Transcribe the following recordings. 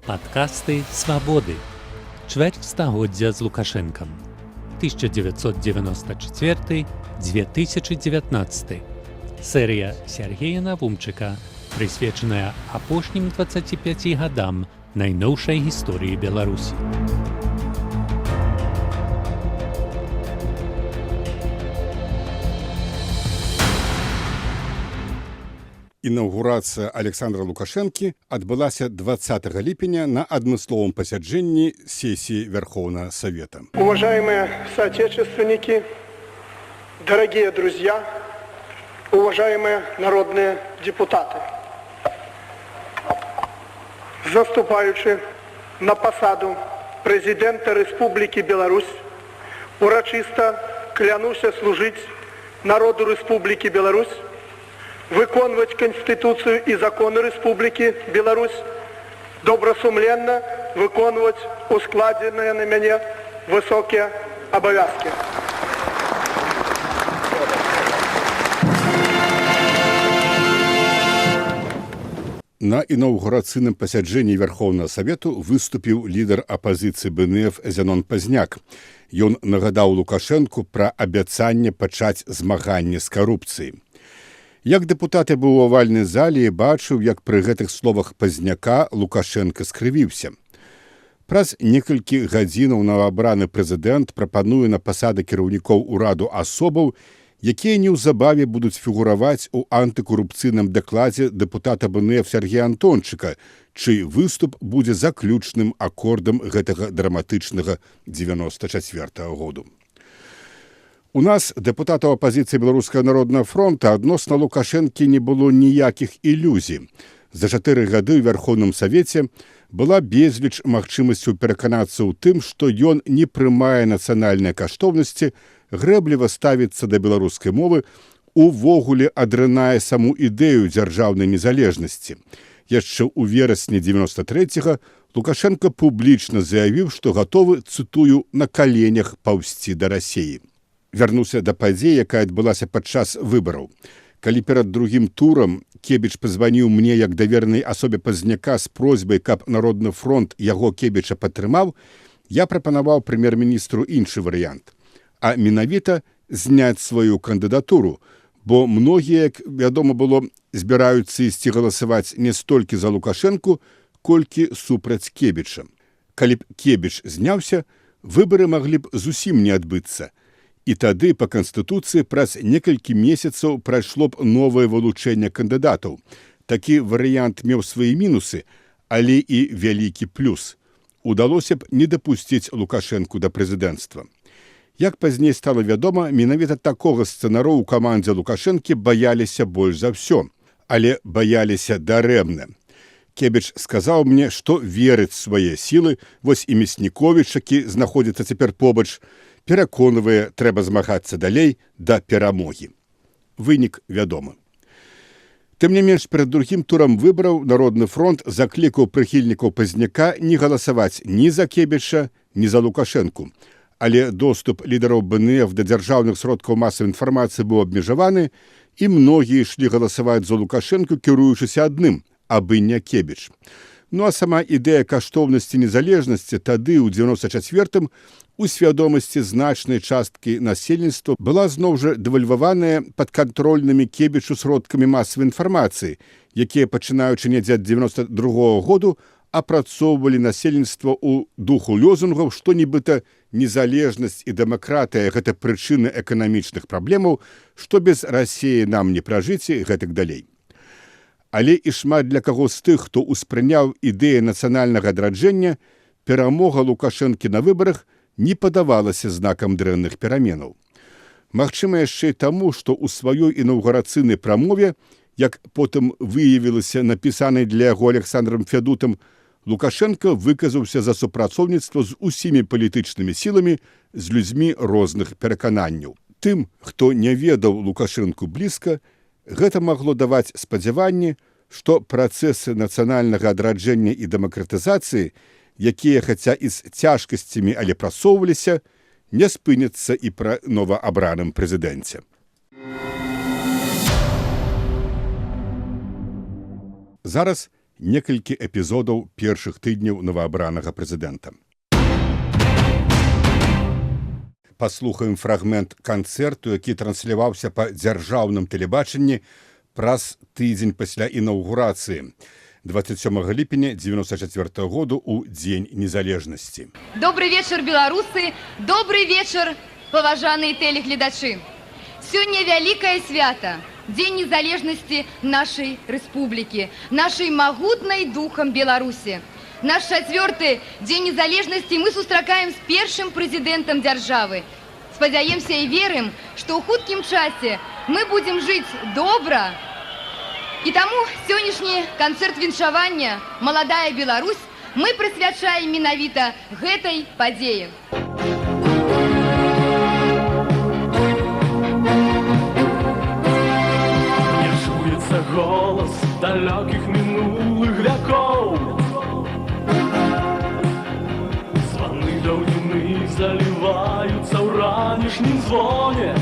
Падкасты «Свабоды». Чвэрць стагоддзя з Лукашэнкам. 1994-2019. Серыя Сергея Навумчыка, прысвечаная апошнім 25 гадам найноўшай гісторыі Беларусі. Інаўгурацыя Александра Лукашэнкі адбылася 20 ліпеня на адмысловым пасяджэнні сессии Верховного Совета. Уважаемые соотечественники, дорогие друзья, уважаемые народные депутаты, заступаючи на посаду президента Республики Беларусь, урочисто клянуся служить народу Республики Беларусь, виконувати Конституцію і закони Республіки Білорусь, добросумленно виконувати ускладені на мене високі обов'язки. На інаўгурацыйным пасяджэнні Верховного Совету выступіў лідар апазіцыі БНФ Зянон Пазняк. Ён нагадаў Лукашэнку пра абяцанне пачаць змаганне з карупцыяй. Як дэпутат быў у авальнай зале і бачыў, як пры гэтых словах Пазняка Лукашэнка скрывіўся. Праз некалькі гадзінаў новаабраны прэзідэнт прапануе на пасады кіраўнікоў ураду асобаў, якія неўзабаве будуць фігураваць у антыкарупцыйным дакладзе дэпутата БНФ Сергея Антончыка, чый выступ будзе заключным акордам гэтага драматычнага 94-го году. У нас, дэпутатаў апазіцыі Беларускага народнага фронта, адносна Лукашэнкі не было ніякіх ілюзій. За 4 гады ў Верховным Савеце была безліч магчымасцяў пераканацца ў тым, што ён не прымае нацыянальныя каштоўнасці, грэбліва ставіцца да беларускай мовы, увогуле адрынае саму ідэю дзяржаўнай незалежнасці. Яшчэ ў верасні 93-го Лукашенко публічна заявіў, што гатовы, цытую, на каленях паўзці да Расіі. Вярнуўся да падзеі, якая адбылася падчас выбараў. Калі перад другім турам Кебіч пазваніў мне як даверанай асобе Пазняка з просьбай, каб Народны фронт яго Кебіча падтрымаў, я прапанаваў прэм'ер-міністру іншы варыянт, а менавіта зняць сваю кандыдатуру, бо многія, як вядома было, збіраюцца ісці галасаваць не столькі за Лукашэнку, колькі супраць Кебіча. Калі б Кебіч зняўся, выбары маглі б зусім не адбыцца. І тады па Канстытуцыі праз некалькі месяцаў прайшло б новае вылучэнне кандыдатаў. Такі варыянт меў свае мінусы, але і вялікі плюс. Удалося б не дапусціць Лукашэнку да прэзідэнцтва. Як пазней стала вядома, менавіта такога сцэнару ў камандзе Лукашэнкі баяліся больш за ўсё, але баяліся дарэмна. Кебіч сказаў мне, што верыць свае сілы, вось і Мясніковіч, які знаходзіцца цяпер побач, пераконвае, трэба змагацца далей да перамогі. Вынік вядомы. Тым не менш, перад другім турам выбараў Народны фронт заклікаў прыхільнікаў Пазняка не галасаваць ні за Кебіча, ні за Лукашэнку. Але доступ лідараў БНФ да дзяржаўных сродкаў масавай інфармацыі быў абмежаваны, і многія ішлі галасаваць за Лукашэнку, кіруючыся адным, абы не Кебіч. Ну а сама ідэя каштоўнасці незалежнасці тады, у 94-м, у свядомасці значнай часткі насельніцтва была зноў жа дэвальваваная падкантрольнымі Кебічу сродкамі масавай інфармацыі, якія, пачынаючы недзе ад 92-го году, апрацоўвалі насельніцтва ў духу лозунгаў, што нібыта незалежнасць і дэмакратыя – гэта прычыны эканамічных праблемаў, што без Расіі нам не пражыць і гэтак далей. Але і шмат для каго з тых, хто ўспрыняў ідэю нацыянальнага адраджэння, перамога Лукашэнкі на выбарах не падавалася знакам дрэнных пераменаў. Магчыма, яшчэ і таму, што ў сваёй інаўгурацыйнай прамове, як потым выявілася напісанай для яго Александрам Фядутам, Лукашэнка выказаўся за супрацоўніцтва з усімі палітычнымі сіламі, з людзьмі розных перакананняў. Тым, хто не ведаў Лукашэнку блізка, гэта магло даваць спадзяванне, што працэсы нацыянальнага адраджэння і дэмакратызацыі, якія, хаця і з цяжкасцямі, але прасоўваліся, не спыняцца і пра новаабраным прэзідэнце. Зараз некалькі эпізодаў першых тыдняў новаабранага прэзідэнта. Паслухаем фрагмент канцэрту, які трансляваўся па дзяржаўным тэлебачанні праз тыдзень пасля інаўгурацыі 27 ліпеня 1994 году у Дзень незалежнасці. Добрый вечер, беларусы! Добрый вечер, паважаныя тэлегледачы! Сёння вялікае свята, Дзень незалежнасці нашай рэспублікі, нашай магутнай духам Беларусі. Наш 4-й Дзень незалежнасці мы сустракаем з першым прэзідэнтам дзяржавы. Спадзяемся і верым, што ў хуткім часе мы будзем жыць добра. І таму сённяшні канцэрт віншавання «Маладая Беларусь» мы прысвячаем менавіта гэтай падзеі. Не чуецца голас далёкіх мінулых вякоў. Званы даўніны заліваюцца ў ранішнім звоне.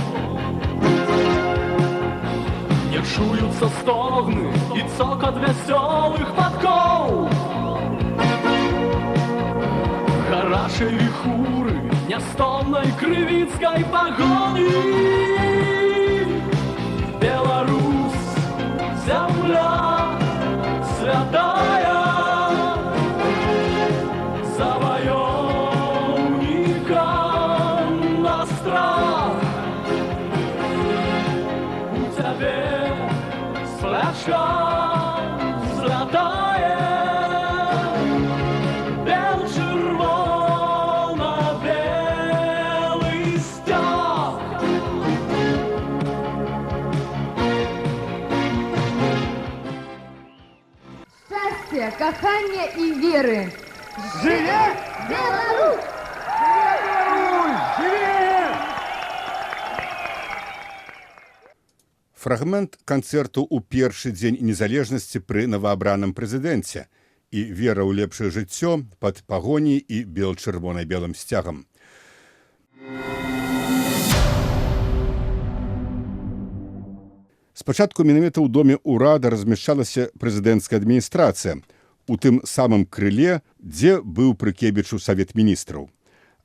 Не чуюцца стогны і цокат вясёлых падкоў. Гарачай віхуры нястомнай крывіцкай пагоні. Беларусь, зямля святая, заваёўнікам на страх. У цябе плача златае бел-чырвона-белы сцяг. Шчасця, кахання і веры! Жыве! Беларусь! Фрагмент канцэрту ў першы дзень незалежнасці пры новаабраным прэзідэнце і вера ў лепшае жыццё пад пагоняй і бел-чырвона-белым сцягам. Спачатку менавіта ў доме ўрада размяшчалася прэзідэнцкая адміністрацыя, у тым самым крыле, дзе быў пры Кебічу Савет міністраў.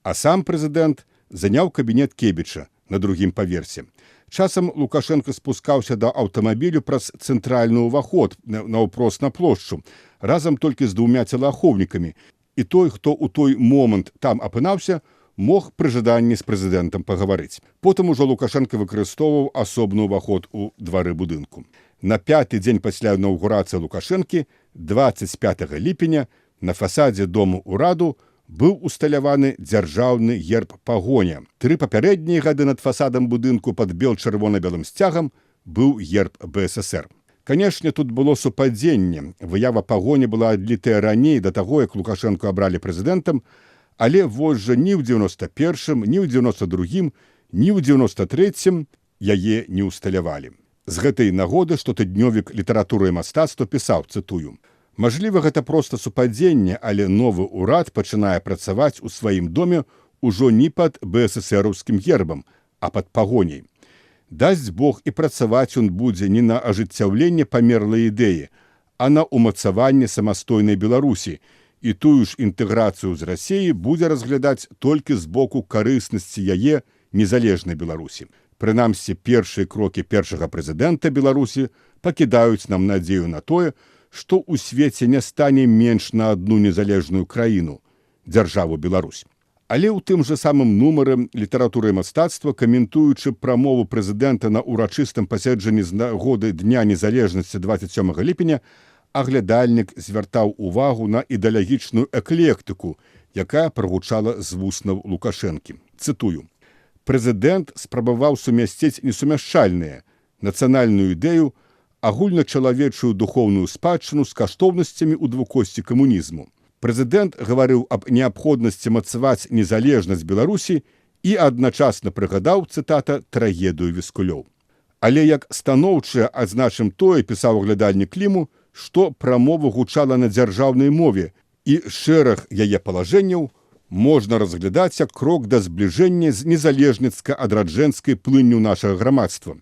А сам прэзідэнт заняў кабінет Кебіча на другім паверсе. Часам Лукашенко спускаўся да аўтамабілю праз цэнтральны ўваход наўпрост на плошчу, разам толькі з 2 целаахоўнікамі, і той, хто ў той момант там апынаўся, мог пры жаданні з прэзідэнтам пагаварыць. Потым ужо Лукашенко выкарыстоўваў асобны ўваход у двары будынку. На 5-й дзень пасля інаўгурацыі Лукашэнкі, 25 ліпеня, на фасадзе дому ўраду быў усталяваны дзяржаўны герб пагоня. 3 папярэднія гады над фасадам будынку пад бел-чырвона-белым сцягам быў герб БССР. Канешне, тут было супадзенне. Выява пагоня была адлітая раней да таго, як Лукашэнку абралі прэзідэнтам, але вось жа ні ў 91-м, ні ў 92-м, ні ў 93-м яе не ўсталявалі. З гэтай нагоды штотыднёвік літаратуры і мастацтва пісаў, цытую: «Мажліва, гэта проста супадзенне, але новы ўрад пачынае працаваць у сваім доме ўжо не пад БССРаўскім гербам, а пад пагоняй. Дасць Бог, і працаваць ён будзе не на ажыццяўленне памерлай ідэі, а на ўмацаванне самастойнай Беларусі, і тую ж інтэграцыю з Расіяй будзе разглядаць толькі з боку карыснасці яе незалежнай Беларусі. Прынамсі, першыя крокі першага прэзідэнта Беларусі пакідаюць нам надзею на тое, што ў свеце не стане менш на адну незалежную краіну – дзяржаву Беларусь». Але ў тым жа самым нумары літаратуры і мастацтва, каментуючы прамову прэзідэнта на ўрачыстым паседжанні з нагоды Дня незалежнасці 27 ліпеня, аглядальнік звяртаў увагу на ідэалагічную эклектыку, якая прагучала з вуснаў Лукашэнкі. Цытую: «Прэзідэнт спрабаваў сумясціць несумяшчальныя нацыянальную ідэю, агульначалавечую духоўную спадчыну з каштоўнасцямі ў двукосці камунізму. Прэзідэнт гаварыў аб неабходнасці мацаваць незалежнасць Беларусі і адначасна прыгадаў, цытата, трагедыю Віскулёў. Але як станоўчае адзначым тое, пісаў аглядальнік Кліму, што прамова гучала на дзяржаўнай мове, і шэраг яе палажэнняў можна разглядаць як крок да збліжэння з незалежніцка-адраджэнскай плынню нашага грамадства,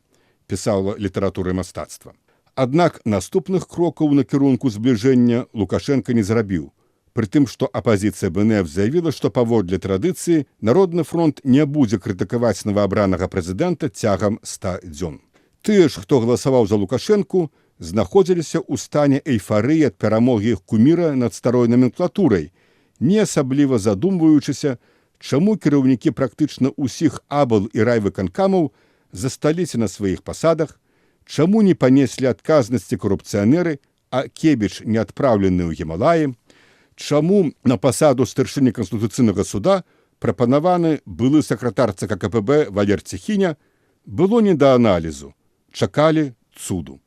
пісала літаратура і мастацтва. Аднак наступных крокаў на кірунку збліжэння Лукашенка не зрабіў. Пры тым, што апазіцыя БНФ заявіла, што паводле традыцыі Народны фронт не будзе крытыкаваць новаабранага прэзідэнта цягам 100 дзён. Тыя ж, хто галасаваў за Лукашэнку, знаходзіліся ў стане эйфарыі ад перамогі іх куміра над старой номенклатурай, не асабліва задумваючыся, чаму кіраўнікі практычна ўсіх абл і райвыканкамаў засталіся на сваіх пасадах, чаму не панеслі адказнасці карупцыянеры, а Кебіч не адпраўлены ў Гімалаі, чаму на пасаду старшыні Канстытуцыйнага суда прапанаваны былы сакратар ЦК КПБ Валер Цехіня, было не да аналізу, чакалі цуду.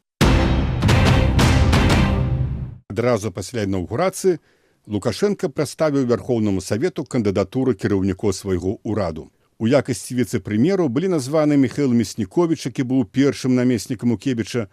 Адразу пасля інаўгурацыі Лукашенка прадставіў Вярхоўнаму Савету кандыдатуру кіраўнікоў свайго ўраду. У якасці віцэ-прэм'еру былі названы Міхаіл Мясніковіч, які быў першым намеснікам у Кебіча,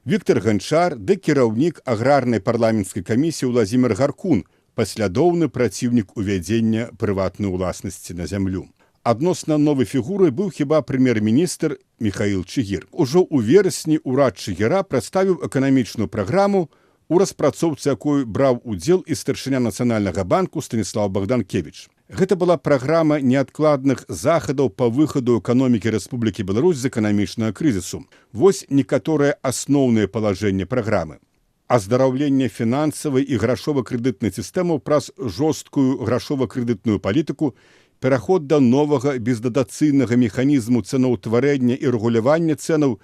Віктар Ганчар ды кіраўнік аграрнай парламенцкай камісіі Владзімір Гаркун, паслядоўны праціўнік увядзення прыватнай уласнасці на зямлю. Адносна новай фігурай быў хіба прэм'ер-міністр Міхаіл Чыгір. Ужо ў верасні ўрад Чыгіра прадставіў эканамічную праграму, у распрацоўцы якой браў удзел і старшыня Нацыянальнага банку Станіслаў Богданкевіч. Гэта была праграма неадкладных захадаў па выхаду эканомікі Рэспублікі Беларусь з эканамічнага крызісу. Вось некаторыя асноўныя палажэнні праграмы. Аздараўленне фінансавай і грашова-крэдытнай сістэмаў праз жорсткую грашова-крэдытную палітыку, пераход да новага бездатацыйнага механізму цэнаўтварэння і рэгулявання цэнаў,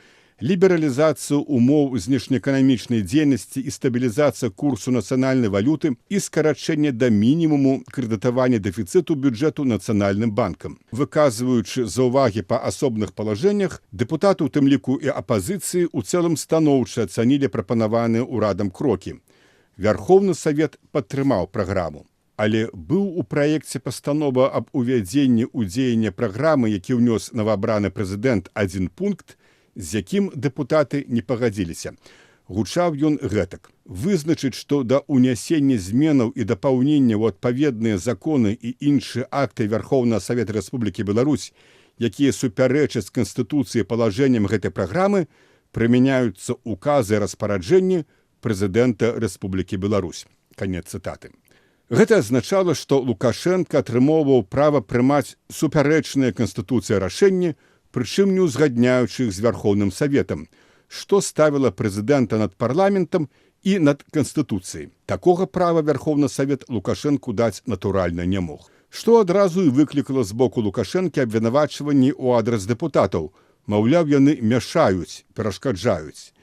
лібералізацыю умоў знешнеэканамічнай дзейнасці і стабілізацыя курсу нацыянальнай валюты і скарачэнне да мінімуму крэдытавання дэфіцыту бюджэту Нацыянальным банкам. Выказваючы заўвагі па асобных палажэннях, дэпутаты, у тым ліку і апазіцыі, у цэлым станоўча ацанілі прапанаваныя ўрадам крокі. Вярхоўны Савет падтрымаў праграму. Але быў у праекце пастанова аб увядзенні ў дзеянне праграмы, які ўнёс новаабраны прэзідэнт, адзін пункт, з якім дэпутаты не пагадзіліся. Гучаў ён гэтак: вызначыць, што да ўнясення зменаў і дапаўнення ў адпаведныя законы і іншыя акты Вярхоўнага Савета Рэспублікі Беларусь, якія супярэчаць Канстытуцыі палажэнням гэтай праграмы, прымяняюцца указы і распараджэнні прэзідэнта Рэспублікі Беларусь. Канец цытаты. Гэта азначала, што Лукашенка атрымоўваў права прымаць супярэчныя Канстытуцыі рашэнні, прычым не ўзгадняючы іх з Вярхоўным Саветам, што ставіла прэзідэнта над парламентам і над Канстытуцыяй. Такога права Вярхоўны Савет Лукашэнку даць натуральна не мог. Што адразу і выклікала з боку Лукашэнкі абвінавачванні ў адрас дэпутатаў. Маўляў, яны мяшаюць, перашкаджаюць.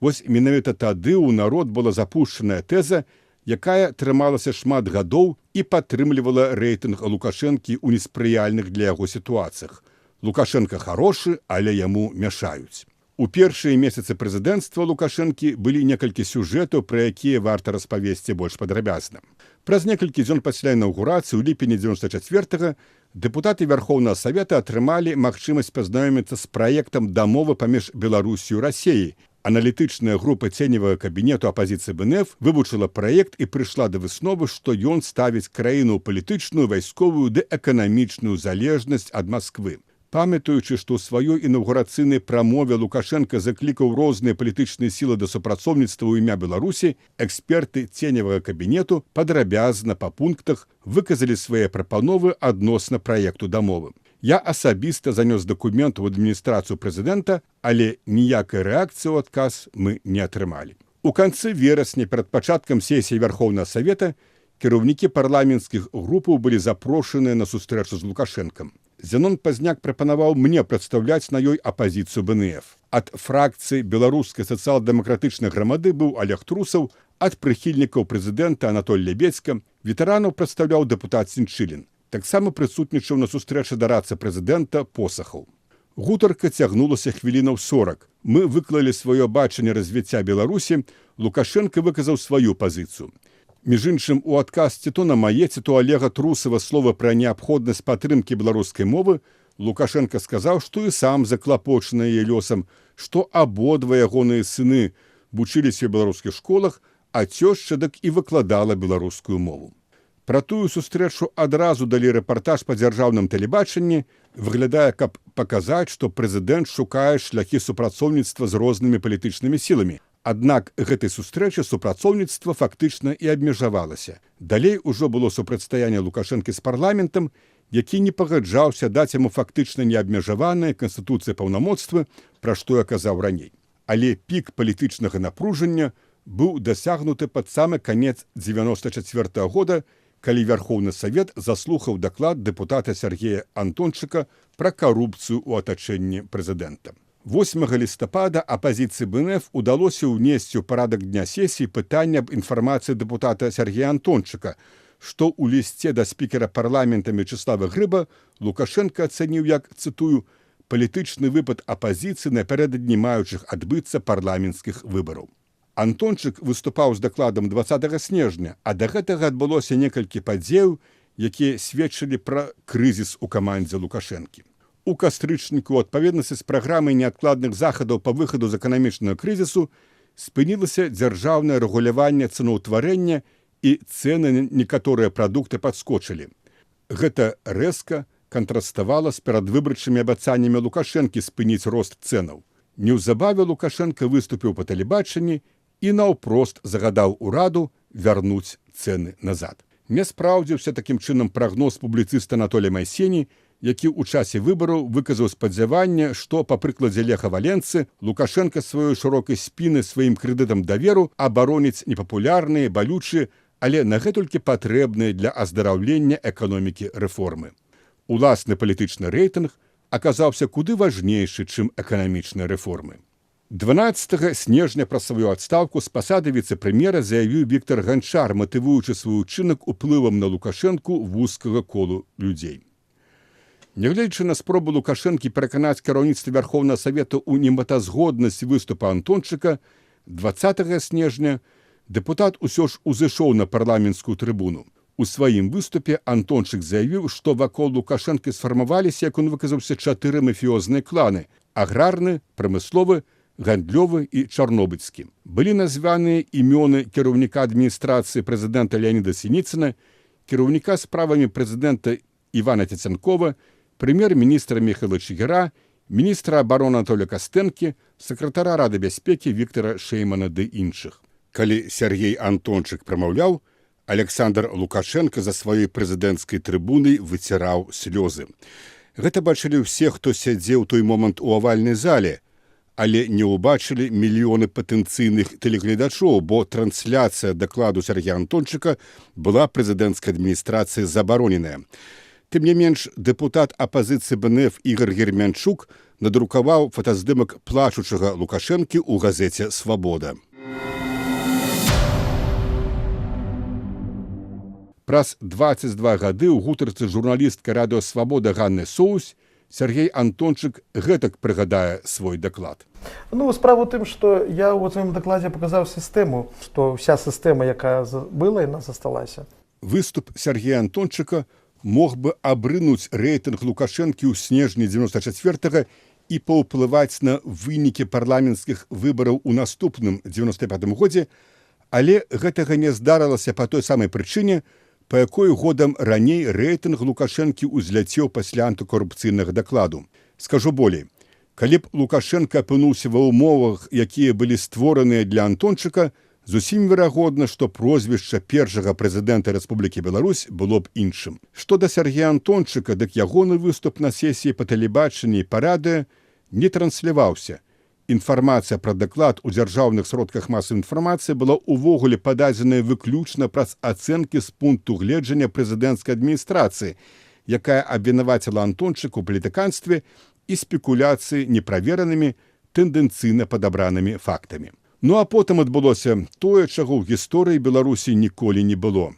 Вось менавіта тады ў народ была запушчаная тэза, якая трымалася шмат гадоў і падтрымлівала рэйтынг Лукашэнкі ў неспрыяльных для яго сітуацыях. Лукашенко хорошы, але яму мяшаюць. У першыя месяцы прэзідэнцтва Лукашэнкі былі некалькі сюжэтаў, пра якія варта распавесці больш падрабязна. Праз некалькі дзён пасля інаўгурацыі ў ліпені 94-га дэпутаты Вярхоўнага Савета атрымалі магчымасць пазнаёміцца з праектам дамовы паміж Беларусю і Расіяй. Аналітычная група ценевага кабінету апазіцыі БНФ вывучыла праект і прыйшла да высновы, што ён ставіць краіну ў палітычную, вайсковую ды эканамічную залежнасць ад Масквы. Памятаючы, што ў сваёй інаўгурацыйнай прамове Лукашенка заклікаў розныя палітычныя сілы да супрацоўніцтва ў імя Беларусі, эксперты ценевага кабінету падрабязна па пунктах выказалі свае прапановы адносна праекту дамовы. Я асабіста занёс дакумент у адміністрацыю прэзідэнта, але ніякай рэакцыі ў адказ мы не атрымалі. У канцы верасня перад пачаткам сесіі Вярхоўнага Савета кіраўнікі парламенцкіх групаў былі запрошаныя на сустрэчу з Лукашэнкам. Зянон Пазняк прапанаваў мне прадстаўляць на ёй апазіцыю БНФ. Ад фракцыі беларускай сацыял-дэмакратычнай грамады быў Олег Трусаў, ад прыхільнікаў прэзідэнта Анатоль Лебедзька, ветэранаў прадстаўляў дэпутат Сінчылін. Таксама прысутнічаў на сустрэчы дарадца прэзідэнта Посахаў. Гутарка цягнулася хвілінаў 40. Мы выклалі сваё бачанне развіцця Беларусі, Лукашенка выказаў сваю пазіцыю. Між іншым, у адказ ці то на мае, ці то Олега Трусава слова пра неабходнасць падтрымкі беларускай мовы, Лукашенка сказаў, што і сам заклапочаны яе лёсам, што абодва ягоныя сыны вучыліся ў беларускіх школах, а цёшча дык і выкладала беларускую мову. Пра тую сустрэчу адразу далі рэпартаж па дзяржаўным тэлебачанні, выглядае, каб паказаць, што прэзідэнт шукае шляхі супрацоўніцтва з рознымі палітычнымі сіламі. Аднак гэтай сустрэчы супрацоўніцтва фактычна і абмежавалася. Далей ужо было супрацьстаянне Лукашэнкі з парламентам, які не пагаджаўся даць яму фактычна неабмежаваныя канстытуцыі паўнамоцтвы, пра што я казаў раней. Але пік палітычнага напружання быў дасягнуты пад самы канец 1994 года, калі Верховны Савет заслухаў даклад дэпутата Сергея Антончыка пра карупцыю ў атачэнні прэзідэнта. 8 лістапада апазіцыі БНФ удалося ўнесці ў парадак дня сесіі пытанне аб інфармацыі дэпутата Сергея Антончыка, што ў лісце да спікера парламента Мячеслава Грыба Лукашенко ацаніў як, цытую, «палітычны выпад апазіцыі напярэдадні маючых адбыцца парламенцкіх выбараў». Антончык выступаў з дакладам 20 снежня, а да гэтага адбылося некалькі падзеяў, якія сведчылі пра крызіс у камандзе Лукашэнкі. У кастрычніку ў адпаведнасці з праграмай неадкладных захадаў па выхаду з эканамічнага крызісу спынілася дзяржаўнае рэгуляванне цэнаўтварэння і цэны на некаторыя прадукты падскочылі. Гэта рэзка кантраставала з перадвыбарчымі абяцаннямі Лукашэнкі спыніць рост цэнаў. Неўзабаве Лукашенко выступіў па тэлебачанні і наўпрост загадаў ураду вярнуць цэны назад. Не спраўдзіўся такім чынам прагноз публіцыста Анатолія Майсені, які ў часе выбараў выказаў спадзяванне, што, па прыкладзе Леха Валенцы, Лукашенко сваёй шырокай спіны сваім крэдытам даверу абароніць непапулярныя, балючыя, але нагэтулькі патрэбныя для аздараўлення эканомікі рэформы. Уласны палітычны рэйтынг аказаўся куды важнейшы, чым эканамічныя рэформы. 12 снежня пра сваю адстаўку з пасады віцэ-прэм'ера заявіў Віктар Ганчар, матывуючы свой учынак уплывам на Лукашэнку вузкага колу людзей. Нягледзячы на спробу Лукашэнкі пераканаць кіраўніцтва Верховнага Савета ў немэтазгоднасць выступа Антончыка, 20 снежня дэпутат усё ж узышоў на парламенцкую трыбуну. У сваім выступе Антончык заявіў, што вакол Лукашэнкі сфармаваліся, як он выказаўся, 4 мафіёзныя кланы – аграрны, прамысловы, гандлёвы і чарнобыльскі. Былі названыя імёны кіраўніка адміністрацыі прэзідэнта Леаніда Сініцына, кіраўніка справамі прэзідэнта Івана Цяцянкова, прэм'ер-міністра Міхайла Чыгіра, міністра абароны Анатолія Кастэнкі, сакратара Рады бяспекі Віктара Шэймана ды іншых. Калі Сергей Антончык прамаўляў, Александр Лукашенко за сваёй прэзідэнцкай трыбунай выціраў слёзы. Гэта бачылі ўсе, хто сядзеў той момант у авальнай зале, але не ўбачылі мільёны патэнцыйных тэлегледачоў, бо трансляцыя дакладу Сергея Антончыка была прэзідэнцкай адміністрацыі забароненая. Тым не менш, дэпутат апазіцыі БНФ Ігор Гермянчук надрукаваў фотаздымак плачучага Лукашэнкі ў газеце «Свабода». Праз 22 гады ў гутарцы журналістка радыё «Свабода» Ганны Соусь Сергей Антончык гэтак прыгадае свой даклад. Справа ў тым, што я ў сваім дакладзе паказаў сістэму, што ўся сістэма, якая была, яна засталася. Выступ Сергея Антончыка мог бы абрынуць рэйтынг Лукашэнкі ў снежні 94-го і паўплываць на вынікі парламенцкіх выбараў у наступным 95-м годзе, але гэтага не здарылася па той самай прычыне, па якой годам раней рэйтынг Лукашэнкі ўзляцеў пасля антыкорупцыйнага дакладу. Скажу болей, калі б Лукашенко апынуўся ва ўмовах, якія былі створаныя для Антончыка, зусім верагодна, што прозвішча першага прэзідэнта Рэспублікі Беларусь было б іншым. Што да Сергея Антончыка, дык ягоны выступ на сесіі па тэлебачанні і па радыё не трансляваўся. Інфармацыя пра даклад у дзяржаўных сродках масавай інфармацыі была ўвогуле пададзеная выключна праз ацэнкі з пункту гледжання прэзідэнцкай адміністрацыі, якая абвінаваціла Антончыка ў палітыканстве і спекуляцыі неправеранымі, тэндэнцыйна падабранымі фактамі. А потым адбылося тое, чаго ў гісторыі Беларусі ніколі не было.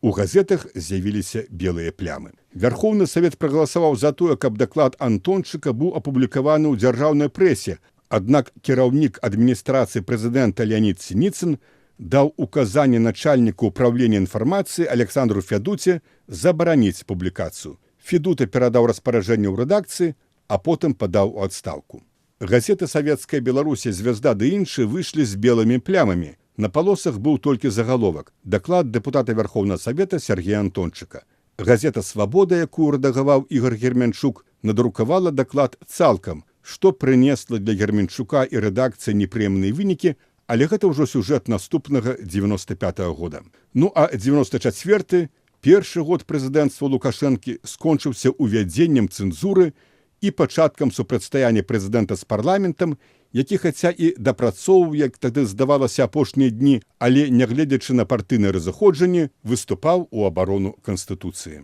У газетах з'явіліся белыя плямы. Верховны Савет прагаласаваў за тое, каб даклад Антончыка быў апублікаваны ў дзяржаўнай прэсе, аднак кіраўнік адміністрацыі прэзідэнта Леанід Сініцын даў указанне начальніку ўправлення інфармацыі Александру Федуце забараніць публікацыю. Федута перадаў распараджэнне ў рэдакцыі, а потым падаў у адстаўку. Газеты «Савецкая Беларусі», «Звезда» ды іншыя выйшлі з белымі плямамі. На палосах быў толькі загаловак. Даклад дэпутата Верховнага Савета Сергея Антончыка. Газета «Свабода», якую рэдагаваў Ігор Гермянчук, надрукавала даклад цалкам, што прынесла для Гермянчука і рэдакцыі непрыемныя вынікі, Але гэта ўжо сюжэт наступнага 95-го года. Ну а 94-й, першы год прэзідэнцтва Лукашэнкі, скончыўся увядзеннем цэнзуры і пачаткам супрацьстаяння прэзідэнта з парламентам, які хаця і дапрацоўваў, як тады здавалася, апошнія дні, але, нягледзячы на партыйныя разыходжанні, выступаў у абарону Канстытуцыі.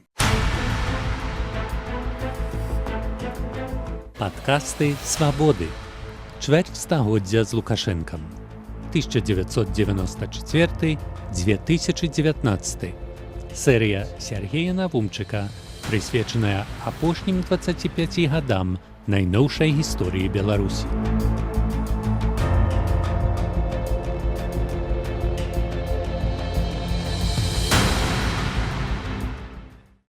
Падкасты «Свабоды». Чвэрць стагоддзя з Лукашэнкам. 1994-2019. Серія Сергея Навумчыка, прысвечаная апошнім 25 гадам найноўшай гісторыі Беларусі.